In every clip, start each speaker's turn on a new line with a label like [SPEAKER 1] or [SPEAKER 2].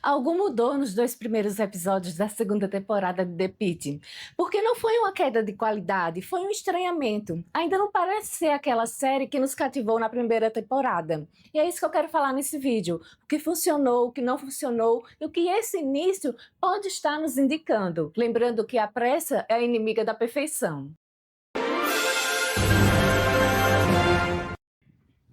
[SPEAKER 1] Algo mudou nos dois primeiros episódios da segunda temporada de The Pitt, porque não foi uma queda de qualidade, foi um estranhamento. Ainda não parece ser aquela série que nos cativou na primeira temporada. E é isso que eu quero falar nesse vídeo: o que funcionou, o que não funcionou e o que esse início pode estar nos indicando. Lembrando que a pressa é a inimiga da perfeição.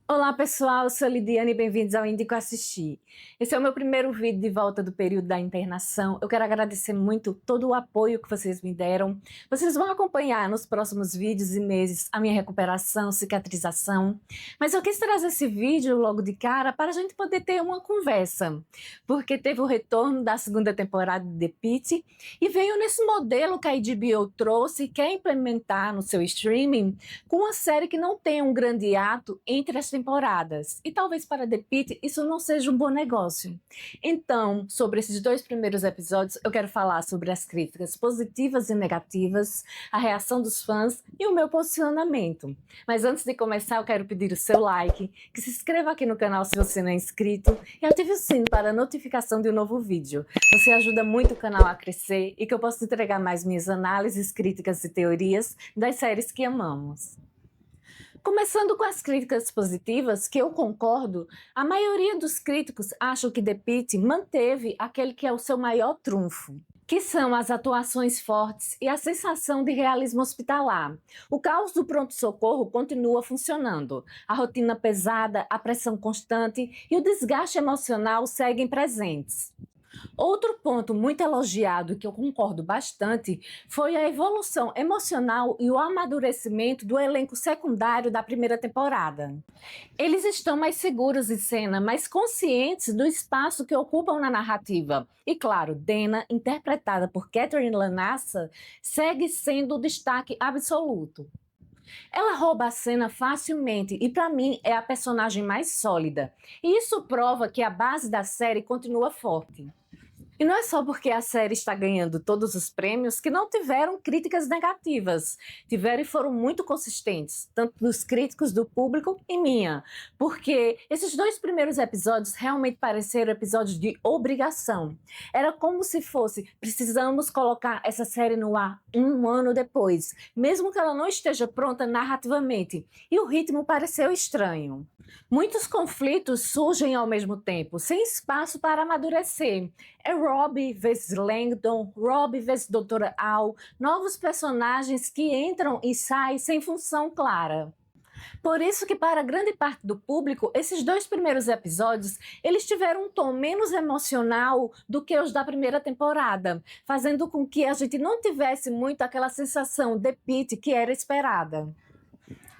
[SPEAKER 1] Olá pessoal, eu sou a Lidiane e bem-vindos ao Indico Assistir. Esse é o meu primeiro vídeo de volta do período da internação. Eu quero agradecer muito todo o apoio que vocês me deram. Vocês vão acompanhar nos próximos vídeos e meses a minha recuperação, cicatrização. Mas eu quis trazer esse vídeo logo de cara para a gente poder ter uma conversa, porque teve o retorno da segunda temporada de The Pitt e veio nesse modelo que a HBO trouxe e quer implementar no seu streaming com uma série que não tem um grande ato entre as temporadas. E talvez para The Pitt isso não seja um bom negócio. Então, sobre esses dois primeiros episódios, eu quero falar sobre as críticas positivas e negativas, a reação dos fãs e o meu posicionamento. Mas antes de começar, eu quero pedir o seu like, que se inscreva aqui no canal se você não é inscrito e ative o sino para a notificação de um novo vídeo. Você ajuda muito o canal a crescer e que eu possa entregar mais minhas análises, críticas e teorias das séries que amamos. Começando com as críticas positivas, que eu concordo, a maioria dos críticos acham que The Pitt manteve aquele que é o seu maior trunfo, que são as atuações fortes e a sensação de realismo hospitalar. O caos do pronto-socorro continua funcionando. A rotina pesada, a pressão constante e o desgaste emocional seguem presentes. Outro ponto muito elogiado, que eu concordo bastante, foi a evolução emocional e o amadurecimento do elenco secundário da primeira temporada. Eles estão mais seguros em cena, mais conscientes do espaço que ocupam na narrativa. E claro, Dana, interpretada por Catherine Lanassa, segue sendo o destaque absoluto. Ela rouba a cena facilmente e, para mim, é a personagem mais sólida. E isso prova que a base da série continua forte. E não é só porque a série está ganhando todos os prêmios que não tiveram críticas negativas. Tiveram e foram muito consistentes, tanto dos críticos, do público e minha. Porque esses dois primeiros episódios realmente pareceram episódios de obrigação. Era como se fosse: precisamos colocar essa série no ar um ano depois, mesmo que ela não esteja pronta narrativamente. E o ritmo pareceu estranho. Muitos conflitos surgem ao mesmo tempo, sem espaço para amadurecer. É Robbie vs Langdon, Robbie vs Doutora Al, novos personagens que entram e saem sem função clara. Por isso que, para grande parte do público, esses dois primeiros episódios, eles tiveram um tom menos emocional do que os da primeira temporada, fazendo com que a gente não tivesse muito aquela sensação de Pitt que era esperada.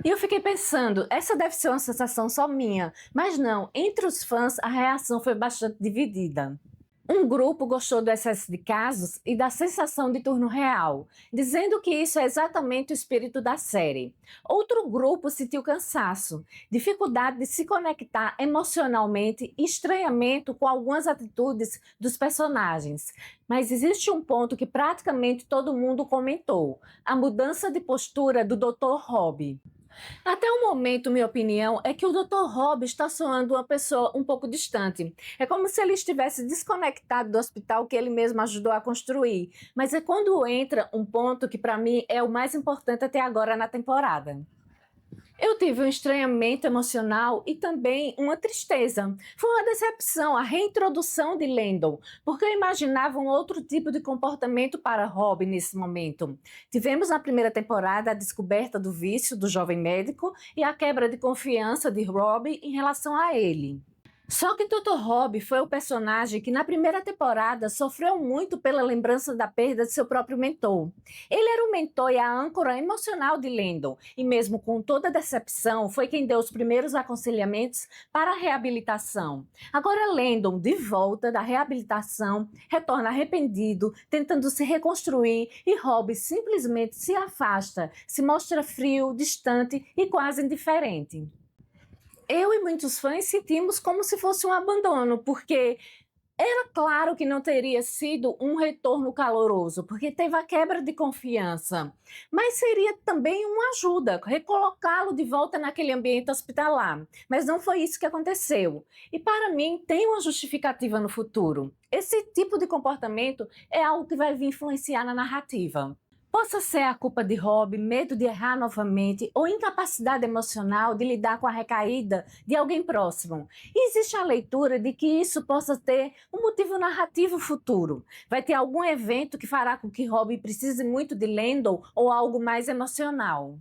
[SPEAKER 1] E eu fiquei pensando, essa deve ser uma sensação só minha, mas não, entre os fãs a reação foi bastante dividida. Um grupo gostou do excesso de casos e da sensação de turno real, dizendo que isso é exatamente o espírito da série. Outro grupo sentiu cansaço, dificuldade de se conectar emocionalmente e estranhamento com algumas atitudes dos personagens. Mas existe um ponto que praticamente todo mundo comentou: a mudança de postura do Dr. Robbie. Até o momento, minha opinião é que o Dr. Rob está soando uma pessoa um pouco distante. É como se ele estivesse desconectado do hospital que ele mesmo ajudou a construir. Mas é quando entra um ponto que, para mim, é o mais importante até agora na temporada. Eu tive um estranhamento emocional e também uma tristeza. Foi uma decepção a reintrodução de Landon, porque eu imaginava um outro tipo de comportamento para Rob nesse momento. Tivemos na primeira temporada a descoberta do vício do jovem médico e a quebra de confiança de Rob em relação a ele. Só que Dr. Rob foi o personagem que na primeira temporada sofreu muito pela lembrança da perda de seu próprio mentor. Ele era o mentor e a âncora emocional de Landon, e mesmo com toda a decepção, foi quem deu os primeiros aconselhamentos para a reabilitação. Agora Landon, de volta da reabilitação, retorna arrependido, tentando se reconstruir, e Rob simplesmente se afasta, se mostra frio, distante e quase indiferente. Eu e muitos fãs sentimos como se fosse um abandono, porque Era claro que não teria sido um retorno caloroso, porque teve a quebra de confiança, mas seria também uma ajuda, recolocá-lo de volta naquele ambiente hospitalar. Mas não foi isso que aconteceu. E para mim, tem uma justificativa no futuro. Esse tipo de comportamento é algo que vai vir influenciar na narrativa. Possa ser a culpa de Rob, medo de errar novamente ou incapacidade emocional de lidar com a recaída de alguém próximo. E existe a leitura de que isso possa ter um motivo narrativo futuro. Vai ter algum evento que fará com que Rob precise muito de Landon ou algo mais emocional.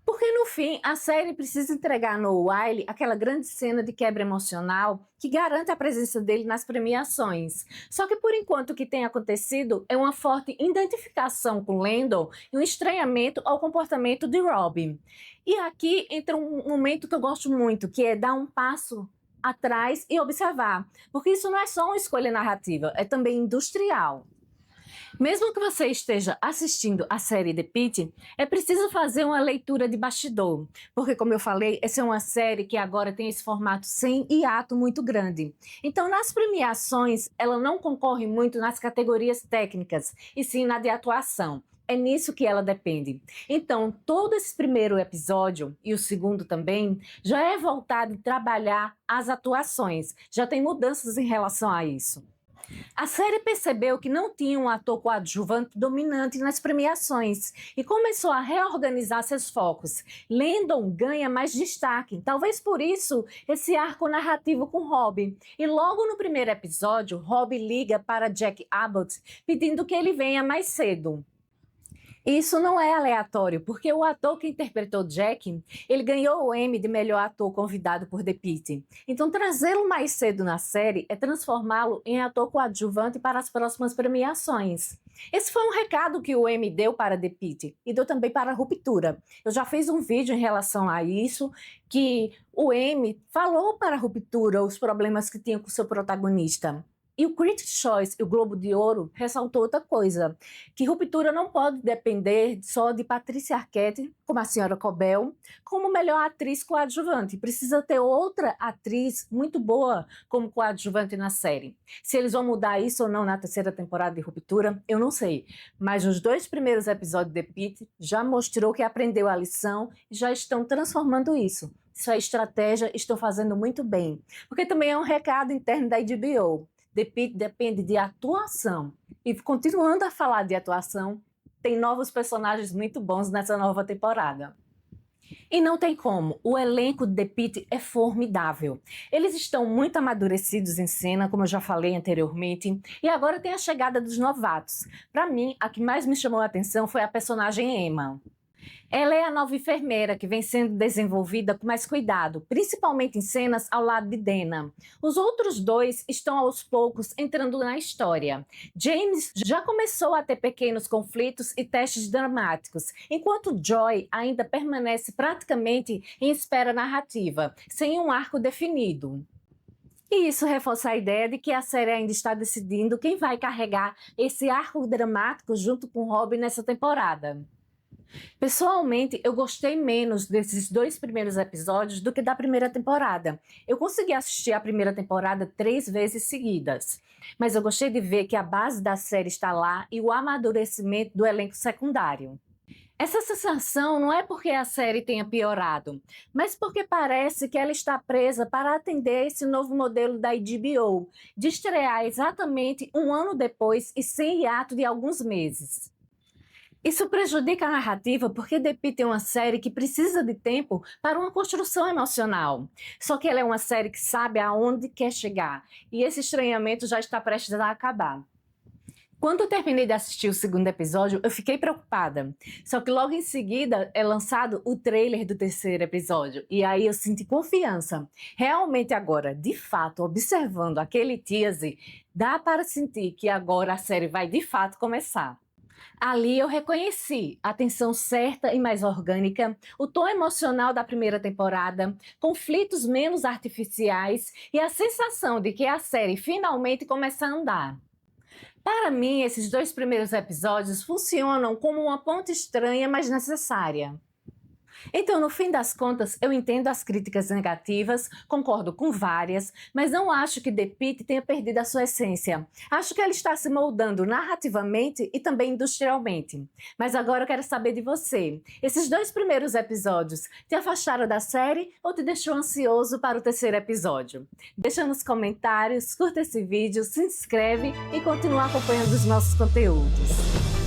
[SPEAKER 1] Porque no fim, a série precisa entregar no Wiley aquela grande cena de quebra emocional que garante a presença dele nas premiações. Só que por enquanto o que tem acontecido é uma forte identificação com Landon e um estranhamento ao comportamento de Robin. E aqui entra um momento que eu gosto muito, que é dar um passo atrás e observar. Porque isso não é só uma escolha narrativa, é também industrial. Mesmo que você esteja assistindo a série The Pitt, é preciso fazer uma leitura de bastidor, porque, como eu falei, essa é uma série que agora tem esse formato sem hiato muito grande. Então, nas premiações, ela não concorre muito nas categorias técnicas, e sim na de atuação. É nisso que ela depende. Então, todo esse primeiro episódio, e o segundo também, já é voltado em trabalhar as atuações. Já tem mudanças em relação a isso. A série percebeu que não tinha um ator coadjuvante dominante nas premiações e começou a reorganizar seus focos. Landon ganha mais destaque, talvez por isso esse arco narrativo com Rob. E logo no primeiro episódio, Rob liga para Jack Abbott pedindo que ele venha mais cedo. Isso não é aleatório, porque o ator que interpretou Jack, ele ganhou o Emmy de melhor ator convidado por The Pitt. Então, trazê-lo mais cedo na série é transformá-lo em ator coadjuvante para as próximas premiações. Esse foi um recado que o Emmy deu para The Pitt e deu também para a Ruptura. Eu já fiz um vídeo em relação a isso, que o Emmy falou para a Ruptura os problemas que tinha com seu protagonista. E o Critics' Choice e o Globo de Ouro ressaltou outra coisa, que Ruptura não pode depender só de Patrícia Arquette, como a senhora Cobel, como melhor atriz coadjuvante. Precisa ter outra atriz muito boa como coadjuvante na série. Se eles vão mudar isso ou não na terceira temporada de Ruptura, eu não sei. Mas os 2 primeiros episódios de The Pitt já mostrou que aprendeu a lição e já estão transformando isso. Isso é estratégia, estão fazendo muito bem. Porque também é um recado interno da HBO. The Pitt depende de atuação. E continuando a falar de atuação, tem novos personagens muito bons nessa nova temporada. E não tem como, o elenco de The Pitt é formidável. Eles estão muito amadurecidos em cena, como eu já falei anteriormente, e agora tem a chegada dos novatos. Para mim, a que mais me chamou a atenção foi a personagem Emma. Ela é a nova enfermeira que vem sendo desenvolvida com mais cuidado, principalmente em cenas ao lado de Dana. Os outros 2 estão aos poucos entrando na história. James já começou a ter pequenos conflitos e testes dramáticos, enquanto Joy ainda permanece praticamente em espera narrativa, sem um arco definido. E isso reforça a ideia de que a série ainda está decidindo quem vai carregar esse arco dramático junto com Rob nessa temporada. Pessoalmente, eu gostei menos desses 2 primeiros episódios do que da primeira temporada. Eu consegui assistir a primeira temporada 3 vezes seguidas, mas eu gostei de ver que a base da série está lá e o amadurecimento do elenco secundário. Essa sensação não é porque a série tenha piorado, mas porque parece que ela está presa para atender esse novo modelo da HBO, de estrear exatamente um ano depois e sem hiato de alguns meses. Isso prejudica a narrativa porque The Pitt é uma série que precisa de tempo para uma construção emocional. Só que ela é uma série que sabe aonde quer chegar, e esse estranhamento já está prestes a acabar. Quando eu terminei de assistir o segundo episódio, eu fiquei preocupada. Só que logo em seguida é lançado o trailer do terceiro episódio. E aí eu senti confiança. Realmente agora, de fato, observando aquele teaser, dá para sentir que agora a série vai de fato começar. Ali eu reconheci a tensão certa e mais orgânica, o tom emocional da primeira temporada, conflitos menos artificiais e a sensação de que a série finalmente começa a andar. Para mim, esses 2 primeiros episódios funcionam como uma ponte estranha, mas necessária. Então, no fim das contas, eu entendo as críticas negativas, concordo com várias, mas não acho que The Pitt tenha perdido a sua essência. Acho que ela está se moldando narrativamente e também industrialmente. Mas agora eu quero saber de você. Esses 2 primeiros episódios te afastaram da série ou te deixou ansioso para o terceiro episódio? Deixa nos comentários, curta esse vídeo, se inscreve e continua acompanhando os nossos conteúdos.